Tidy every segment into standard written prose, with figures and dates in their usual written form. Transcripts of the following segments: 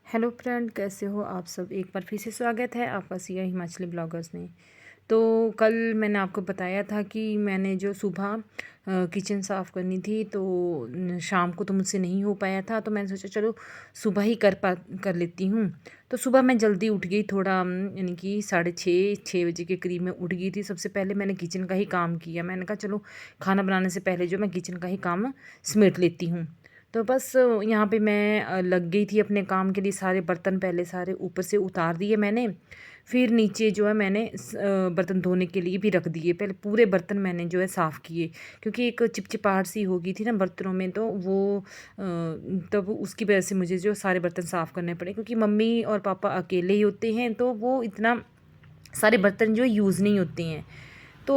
Hello friend, कैसे हो आप सब। एक बार फिर से स्वागत है आपका सिया हिमाचली ब्लॉगर्स में। तो कल मैंने आपको बताया था कि मैंने जो सुबह किचन साफ़ करनी थी, तो शाम को तो मुझसे नहीं हो पाया था, तो मैंने सोचा चलो सुबह ही कर लेती हूँ। तो सुबह मैं जल्दी उठ गई थोड़ा, यानी कि 6:30 बजे के करीब में उठ गई थी। सबसे पहले मैंने किचन का ही काम किया। मैंने कहा चलो खाना बनाने से पहले जो मैं किचन का ही काम समेट लेती हूँ। तो बस यहाँ पे मैं लग गई थी अपने काम के लिए। सारे बर्तन पहले सारे ऊपर से उतार दिए मैंने। फिर नीचे जो है मैंने बर्तन धोने के लिए भी रख दिए। पहले पूरे बर्तन मैंने जो है साफ़ किए, क्योंकि एक चिपचिपाहट सी हो गई थी ना बर्तनों में, तो वो तब उसकी वजह से मुझे जो सारे बर्तन साफ़ करने पड़े, क्योंकि मम्मी और पापा अकेले ही होते हैं, तो वो इतना सारे बर्तन जो है यूज़ नहीं होते हैं। तो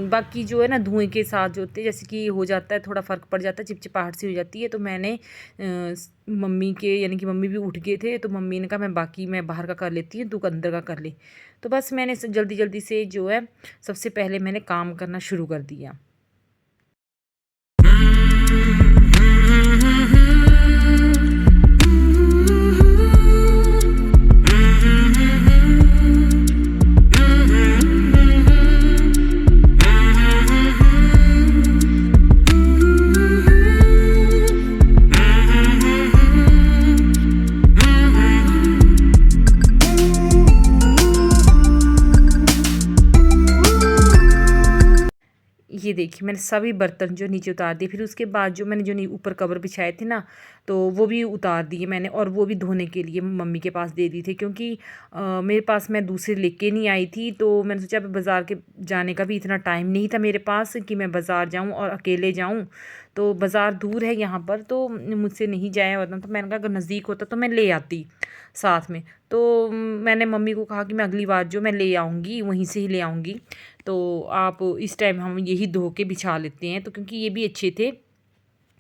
बाकी जो है ना धुएँ के साथ जो होते हैं, जैसे कि हो जाता है, थोड़ा फ़र्क पड़ जाता है, चिपचिपाहट सी हो जाती है। तो मैंने मम्मी के, यानी कि मम्मी भी उठ गए थे, तो मम्मी ने कहा मैं बाहर का कर लेती हूँ, तू अंदर का कर ले। तो बस मैंने जल्दी जल्दी से जो है सबसे पहले मैंने काम करना शुरू कर दिया। ये देखिए मैंने सभी बर्तन जो नीचे उतार दिए। फिर उसके बाद जो मैंने जो ऊपर कवर बिछाए थे ना, तो वो भी उतार दिए मैंने, और वो भी धोने के लिए मम्मी के पास दे दिए थे, क्योंकि मेरे पास मैं दूसरे लेके नहीं आई थी। तो मैंने सोचा अब बाज़ार के जाने का भी इतना टाइम नहीं था मेरे पास कि मैं बाज़ार जाऊँ और अकेले जाऊँ। तो बाज़ार दूर है यहाँ पर, तो मुझसे नहीं जाया होता। तो मैंने कहा अगर नज़दीक होता तो मैं ले आती साथ में। तो मैंने मम्मी को कहा कि मैं अगली बार जो मैं ले आऊँगी वहीं से ही ले आऊँगी, तो आप इस टाइम हम यही धो के बिछा लेते हैं। तो क्योंकि ये भी अच्छे थे।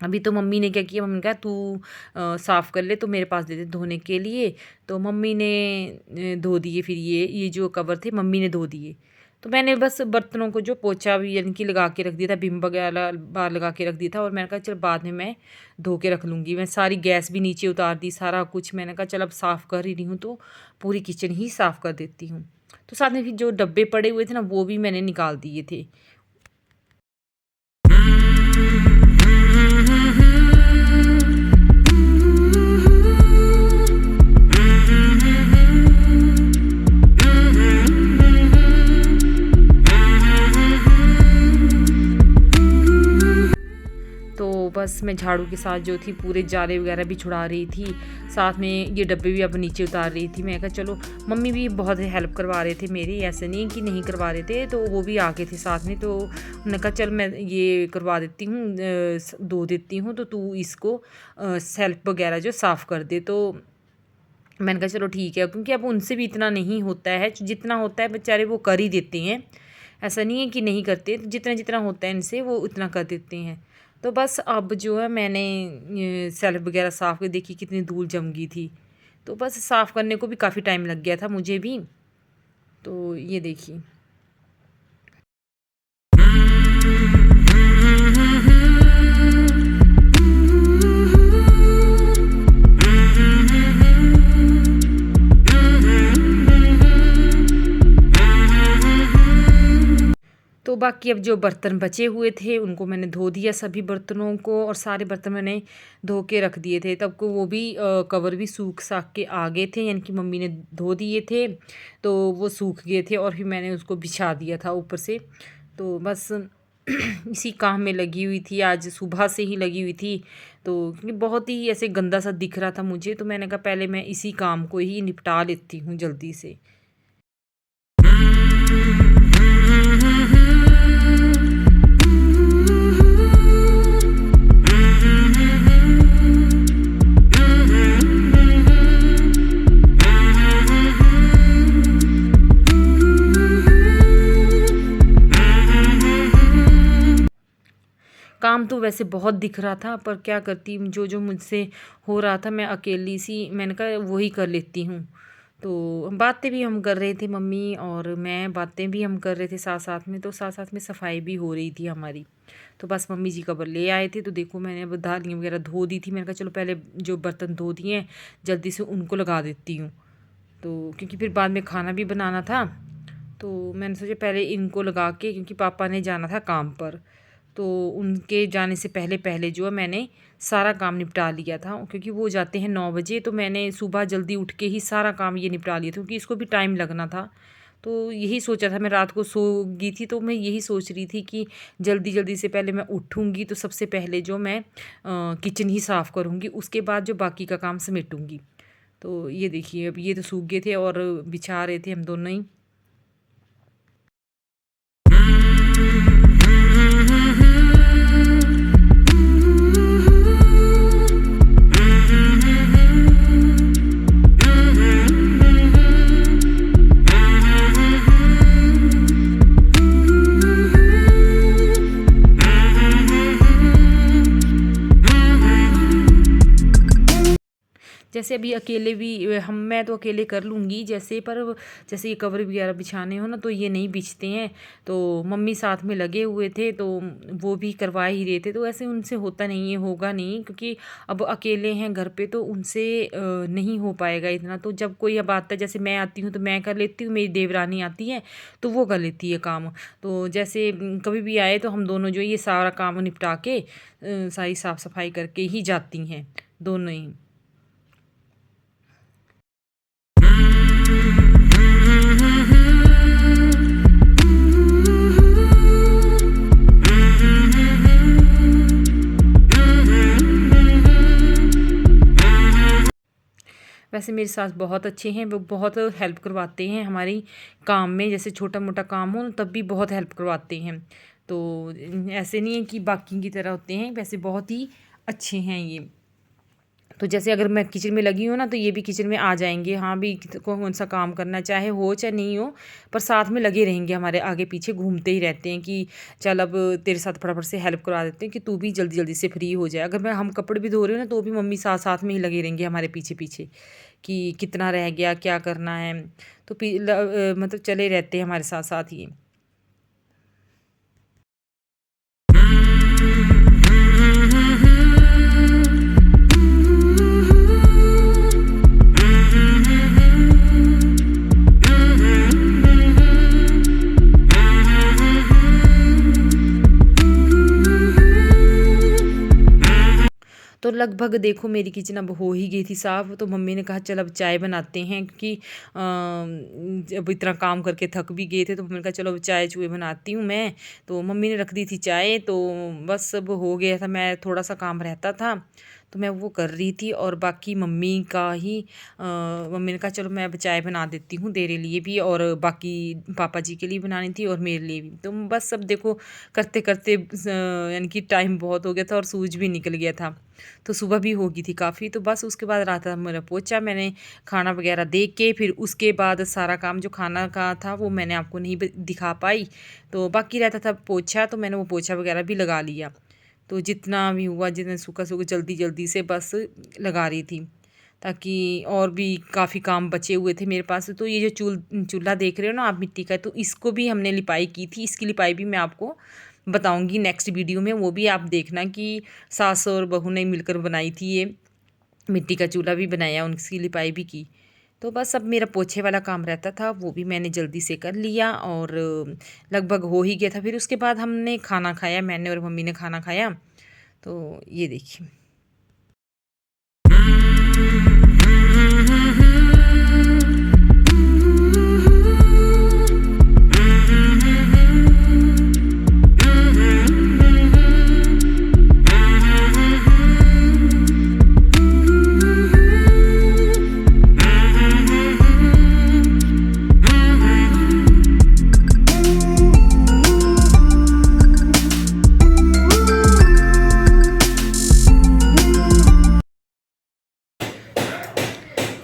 अभी तो मम्मी ने क्या किया, मम्मी ने कहा तू साफ़ कर ले, तो मेरे पास दे दे धोने के लिए। तो मम्मी ने धो दिए। फिर ये जो कवर थे मम्मी ने धो दिए। तो मैंने बस बर्तनों को जो पोछा भी यानी कि लगा के रख दिया था, विम वगैरह बाहर लगा के रख दिया था, और मैंने कहा चल बाद में मैं धो के रख लूँगी। मैं सारी गैस भी नीचे उतार दी, सारा कुछ। मैंने कहा चल अब साफ़ कर ही रही हूँ तो पूरी किचन ही साफ़ कर देती हूँ। तो साथ में फिर जो डब्बे पड़े हुए थे ना, वो भी मैंने निकाल दिए थे। तो बस मैं झाड़ू के साथ जो थी पूरे जाले वगैरह भी छुड़ा रही थी, साथ में ये डब्बे भी अब नीचे उतार रही थी। मैं कहा चलो, मम्मी भी बहुत हेल्प करवा रहे थे मेरी, ऐसे नहीं कि नहीं करवा रहे थे, तो वो भी आ गए थे साथ में। तो उन्होंने कहा चल मैं ये करवा देती हूँ, धो देती हूँ, तो तू इसको सेल्फ वगैरह जो साफ़ कर दे। तो मैंने कहा चलो ठीक है, क्योंकि अब उनसे भी इतना नहीं होता है, जितना होता है बेचारे वो कर ही देते हैं। ऐसा नहीं है कि नहीं करते, तो जितना जितना होता है इनसे वो उतना कर देते हैं। तो बस अब जो है मैंने सेल्फ वगैरह साफ़ कर, देखी कितनी धूल जम गई थी। तो बस साफ़ करने को भी काफ़ी टाइम लग गया था मुझे भी। तो ये देखिए। तो बाकी अब जो बर्तन बचे हुए थे उनको मैंने धो दिया, सभी बर्तनों को, और सारे बर्तन मैंने धो के रख दिए थे। तब को वो भी कवर भी सूख साख के आ गए थे, यानी कि मम्मी ने धो दिए थे, तो वो सूख गए थे, और फिर मैंने उसको बिछा दिया था ऊपर से। तो बस इसी काम में लगी हुई थी, आज सुबह से ही लगी हुई थी। तो क्योंकि बहुत ही ऐसे गंदा सा दिख रहा था मुझे, तो मैंने कहा पहले मैं इसी काम को ही निपटा लेती हूँ जल्दी से। काम तो वैसे बहुत दिख रहा था, पर क्या करती, जो जो मुझसे हो रहा था मैं अकेली सी, मैंने कहा वही कर लेती हूँ। तो बातें भी हम कर रहे थे, मम्मी और मैं बातें भी हम कर रहे थे साथ साथ में, तो साथ साथ में सफाई भी हो रही थी हमारी। तो बस मम्मी जी कबर ले आए थे, तो देखो मैंने अब दालियाँ वगैरह धो दी थी। मैंने कहा चलो पहले जो बर्तन धो दिए हैं जल्दी से उनको लगा देती हूँ, तो क्योंकि फिर बाद में खाना भी बनाना था। तो मैंने सोचा पहले इनको लगा के, क्योंकि पापा ने जाना था काम पर, तो उनके जाने से पहले पहले जो है मैंने सारा काम निपटा लिया था, क्योंकि वो जाते हैं 9 बजे। तो मैंने सुबह जल्दी उठ के ही सारा काम ये निपटा लिया था, क्योंकि इसको भी टाइम लगना था। तो यही सोचा था, मैं रात को सो गई थी तो मैं यही सोच रही थी कि जल्दी जल्दी से पहले मैं उठूँगी तो सबसे पहले जो मैं किचन ही साफ़ करूँगी, उसके बाद जो बाकी का काम समेटूँगी। तो ये देखिए अब ये तो सूख गए थे और बिछा रहे थे हम दोनों ही। जैसे अभी अकेले भी मैं तो अकेले कर लूँगी जैसे, पर जैसे ये कवर वगैरह बिछाने हो ना तो ये नहीं बिछते हैं। तो मम्मी साथ में लगे हुए थे तो वो भी करवा ही रहे थे, तो ऐसे उनसे होता नहीं है, होगा नहीं, क्योंकि अब अकेले हैं घर पे तो उनसे नहीं हो पाएगा इतना। तो जब कोई अब आता है, जैसे मैं आती हूँ तो मैं कर लेती हूँ, मेरी देवरानी आती है तो वो कर लेती है काम। तो जैसे कभी भी आए तो हम दोनों जो ये सारा काम निपटा के सारी साफ़ सफाई करके ही जाती हैं दोनों ही। वैसे मेरे सास बहुत अच्छे हैं, वो बहुत हेल्प करवाते हैं हमारी काम में, जैसे छोटा मोटा काम हो तब भी बहुत हेल्प करवाते हैं। तो ऐसे नहीं है कि बाकी की तरह होते हैं, वैसे बहुत ही अच्छे हैं ये। तो जैसे अगर मैं किचन में लगी हूँ ना तो ये भी किचन में आ जाएंगे, हाँ भी कौन सा काम करना चाहे हो चाहे नहीं हो, पर साथ में लगे रहेंगे, हमारे आगे पीछे घूमते ही रहते हैं कि चल अब तेरे साथ फटाफट से हेल्प करवा देते हैं कि तू भी जल्दी जल्दी से फ्री हो जाए। अगर हम कपड़े भी धो रहे हो ना तो भी मम्मी साथ साथ में ही लगे रहेंगे हमारे पीछे पीछे कि कितना रह गया, क्या करना है। तो मतलब चले रहते हैं हमारे साथ साथ ही। तो लगभग देखो मेरी किचन अब हो ही गई थी साफ़। तो मम्मी ने कहा चल अब चाय बनाते हैं, क्योंकि जब इतना काम करके थक भी गए थे तो मम्मी ने कहा चलो अब चाय चूहे बनाती हूँ मैं। तो मम्मी ने रख दी थी चाय, तो बस अब हो गया था, मैं थोड़ा सा काम रहता था तो मैं वो कर रही थी, और बाकी मम्मी का ही मम्मी ने कहा चलो मैं अब चाय बना देती हूँ तेरे लिए भी, और बाकी पापा जी के लिए बनानी थी और मेरे लिए भी। तो बस अब देखो करते करते यानी कि टाइम बहुत हो गया था और सूरज भी निकल गया था, तो सुबह भी हो गई थी काफ़ी। तो बस उसके बाद रहा था मेरा पोछा, मैंने खाना वगैरह दे के फिर उसके बाद सारा काम जो खाना का था वो मैंने आपको नहीं दिखा पाई। तो बाकी रहता था पोछा, तो मैंने वो पोछा वगैरह भी लगा लिया। तो जितना भी हुआ, जितना सूखा सूखा जल्दी जल्दी से बस लगा रही थी, ताकि और भी काफ़ी काम बचे हुए थे मेरे पास। तो ये जो चूल्हा देख रहे हो ना आप मिट्टी का, तो इसको भी हमने लिपाई की थी, इसकी लिपाई भी मैं आपको बताऊंगी नेक्स्ट वीडियो में, वो भी आप देखना कि सास और बहू ने मिलकर बनाई थी ये मिट्टी का चूल्हा भी बनाया, उनकी लिपाई भी की। तो बस अब मेरा पोछे वाला काम रहता था, वो भी मैंने जल्दी से कर लिया और लगभग हो ही गया था। फिर उसके बाद हमने खाना खाया, मैंने और मम्मी ने खाना खाया। तो ये देखिए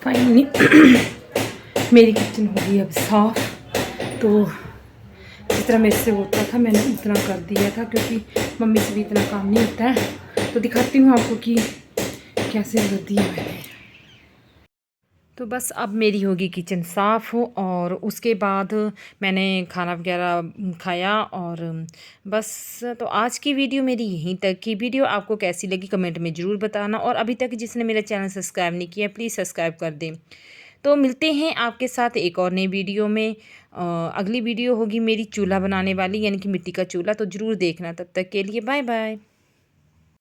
फाइनली मेरी किचन हो गई अब साफ़। तो जितना मेरे से होता था मैंने उतना कर दिया था, क्योंकि मम्मी से भी इतना काम नहीं होता है। तो दिखाती हूँ आपको कि कैसे कर दिया मैंने। तो बस अब मेरी होगी किचन साफ़ हो और उसके बाद मैंने खाना वगैरह खाया और बस। तो आज की वीडियो मेरी यहीं तक की। वीडियो आपको कैसी लगी कमेंट में ज़रूर बताना, और अभी तक जिसने मेरा चैनल सब्सक्राइब नहीं किया प्लीज़ सब्सक्राइब कर दें। तो मिलते हैं आपके साथ एक और नई वीडियो में। अगली वीडियो होगी मेरी चूल्हा बनाने वाली, यानी कि मिट्टी का चूल्हा, तो ज़रूर देखना। तब तक के लिए बाय बाय।